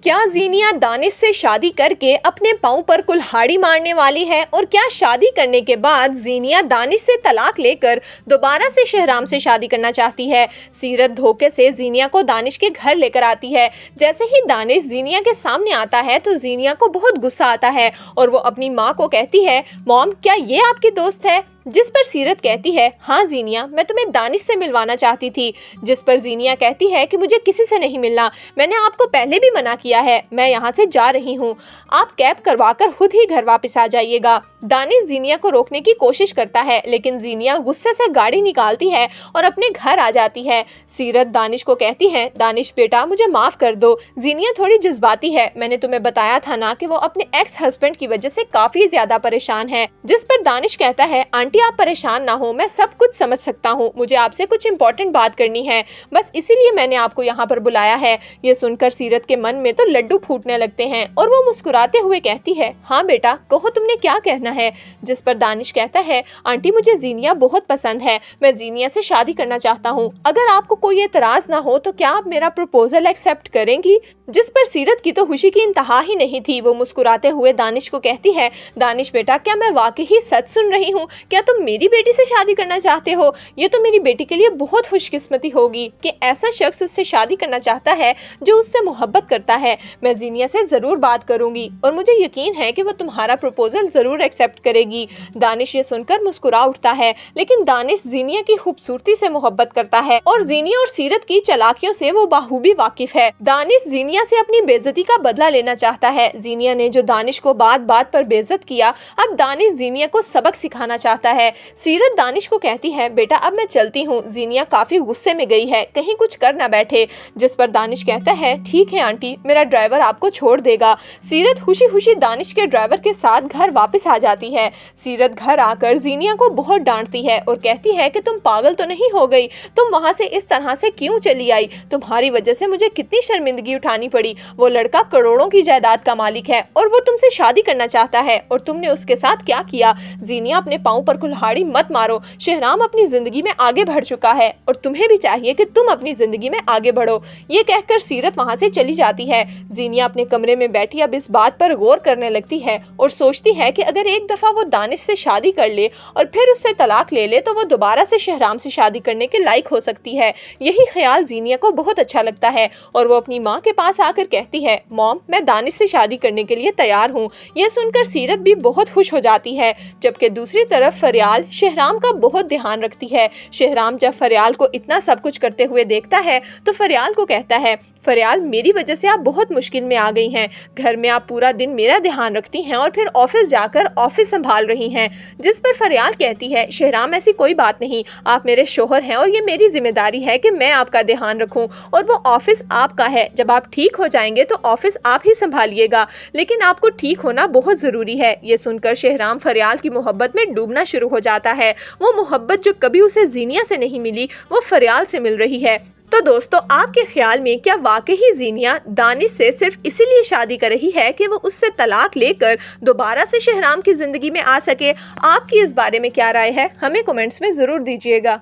کیا زینیا دانش سے شادی کر کے اپنے پاؤں پر کلہاڑی مارنے والی ہے؟ اور کیا شادی کرنے کے بعد زینیا دانش سے طلاق لے کر دوبارہ سے شہرام سے شادی کرنا چاہتی ہے؟ سیرت دھوکے سے زینیا کو دانش کے گھر لے کر آتی ہے۔ جیسے ہی دانش زینیا کے سامنے آتا ہے تو زینیا کو بہت غصہ آتا ہے اور وہ اپنی ماں کو کہتی ہے، مام کیا یہ آپ کی دوست ہے؟ جس پر سیرت کہتی ہے، ہاں زینیا، میں تمہیں دانش سے ملوانا چاہتی تھی۔ جس پر زینیا کہتی ہے کہ مجھے کسی سے نہیں ملنا، میں نے آپ کو پہلے بھی منع کیا ہے، میں یہاں سے جا رہی ہوں، آپ کیب کروا کر خود ہی گھر واپس آ جائیے گا۔ دانش زینیا کو روکنے کی کوشش کرتا ہے لیکن زینیا غصے سے گاڑی نکالتی ہے اور اپنے گھر آ جاتی ہے۔ سیرت دانش کو کہتی ہے، دانش بیٹا مجھے معاف کر دو، زینیا تھوڑی جذباتی ہے، میں نے تمہیں بتایا تھا نا کہ وہ اپنے ایکس ہسبینڈ کی وجہ سے کافی زیادہ پریشان ہے۔ جس پر دانش کہتا ہے، آنٹی آپ پریشان نہ ہو، میں سب کچھ سمجھ سکتا ہوں، مجھے آپ سے کچھ امپورٹنٹ بات کرنی ہے، بس اسی لیے میں نے آپ کو یہاں پر بلایا ہے۔ یہ سن کر سیرت کے من میں تو لڈو پھوٹنے لگتے ہیں اور وہ مسکراتے ہوئے کہتی ہے، ہاں بیٹا کہو تم نے کیا کہنا ہے؟ جس پر دانش کہتا ہے، آنٹی مجھے زینیا بہت پسند ہے، میں زینیا سے شادی کرنا چاہتا ہوں، اگر آپ کو کوئی اعتراض نہ ہو تو کیا آپ میرا پروپوزل ایکسیپٹ کریں گی؟ جس پر سیرت کی تو خوشی کی انتہا ہی نہیں تھی، وہ مسکراتے ہوئے دانش کو کہتی ہے، دانش بیٹا کیا میں واقعی سچ سن رہی ہوں؟ کیا تم میری بیٹی سے شادی کرنا چاہتے ہو؟ یہ تو میری بیٹی کے لیے بہت خوش قسمتی ہوگی کہ ایسا شخص اس سے شادی کرنا چاہتا ہے جو اس سے محبت کرتا ہے۔ میں زینیا سے ضرور بات کروں گی اور مجھے یقین ہے کہ وہ تمہارا پروپوزل ضرور ایکسیپٹ کرے گی۔ دانش یہ سن کر مسکرا اٹھتا ہے، لیکن دانش زینیا کی خوبصورتی سے محبت کرتا ہے اور زینیا اور سیرت کی چالاکیوں سے وہ بخوبی واقف ہے۔ دانش زینیا سے اپنی بے عزتی کا بدلہ لینا چاہتا ہے۔ زینیا نے جو دانش کو بات بات پر بے عزت کیا، اب دانش زینیا کو سبق سکھانا چاہتا ہے۔ سیرت دانش کو کہتی ہے، بیٹا اب میں چلتی ہوں، زینیا کافی غصے میں گئی ہے، کہیں کچھ کر نہ بیٹھے۔ جس پر دانش کہتا ہے، ٹھیک ہے آنٹی، میرا ڈرائیور آپ کو چھوڑ دے گا۔ سیرت خوشی خوشی دانش کے ڈرائیور کے ساتھ گھر واپس آ جاتی ہے۔ سیرت گھر آ کر زینیا کو بہت ڈانٹتی ہے اور کہتی ہے کہ تم پاگل تو نہیں ہو گئی، تم وہاں سے اس طرح سے کیوں چلی آئی؟ تمہاری وجہ سے مجھے کتنی شرمندگی اٹھانی پڑی، وہ لڑکا کروڑوں کی جائیداد کا مالک ہے اور وہ تم سے شادی کرنا چاہتا ہے اور تم نے اس کے ساتھ کیا کیا؟ زینیا اپنے پاؤں پر کلہاڑی مت مارو، شہرام اپنی زندگی میں آگے بڑھ چکا ہے اور تمہیں بھی چاہیے کہ تم اپنی زندگی میں آگے بڑھو۔ یہ کہہ کر سیرت وہاں سے چلی جاتی ہے۔ زینیا اپنے کمرے میں بیٹھی اب اس بات پر غور کرنے لگتی ہے اور سوچتی ہے کہ اگر ایک دفعہ وہ دانش سے شادی کر لے اور پھر اس سے طلاق لے لے تو وہ دوبارہ سے شہرام سے شادی کرنے کے لائق ہو سکتی ہے۔ یہی خیال زینیا کو بہت اچھا لگتا ہے اور وہ اپنی ماں کے پاس آ کر کہتی ہے، مام میں دانش سے شادی کرنے کے لیے تیار ہوں۔ یہ سن کر سیرت بھی بہت خوش ہو جاتی ہے، جبکہ دوسری طرف فریال شہرام کا بہت دھیان رکھتی ہے۔ شہرام جب فریال کو اتنا سب کچھ کرتے ہوئے دیکھتا ہے تو فریال کو کہتا ہے، فریال میری وجہ سے آپ بہت مشکل میں آ گئی ہیں، گھر میں آپ پورا دن میرا دھیان رکھتی ہیں اور پھر آفس جا کر آفس سنبھال رہی ہیں۔ جس پر فریال کہتی ہے، شہرام ایسی کوئی بات نہیں، آپ میرے شوہر ہیں اور یہ میری ذمہ داری ہے کہ میں آپ کا دھیان رکھوں اور وہ آفس آپ کا ہے، جب آپ ٹھیک ہو جائیں گے تو آفس آپ ہی سنبھالیے گا، لیکن آپ کو ٹھیک ہونا بہت ضروری ہے۔ یہ سن کر شہرام فریال کی محبت میں ڈوبنا شروع ہو جاتا ہے، وہ محبت جو کبھی اسے زینیا سے نہیں ملی وہ فریال سے مل رہی ہے۔ تو دوستو آپ کے خیال میں کیا واقعی زینیا دانش سے صرف اسی لیے شادی کر رہی ہے کہ وہ اس سے طلاق لے کر دوبارہ سے شہرام کی زندگی میں آ سکے؟ آپ کی اس بارے میں کیا رائے ہے؟ ہمیں کمنٹس میں ضرور دیجیے گا۔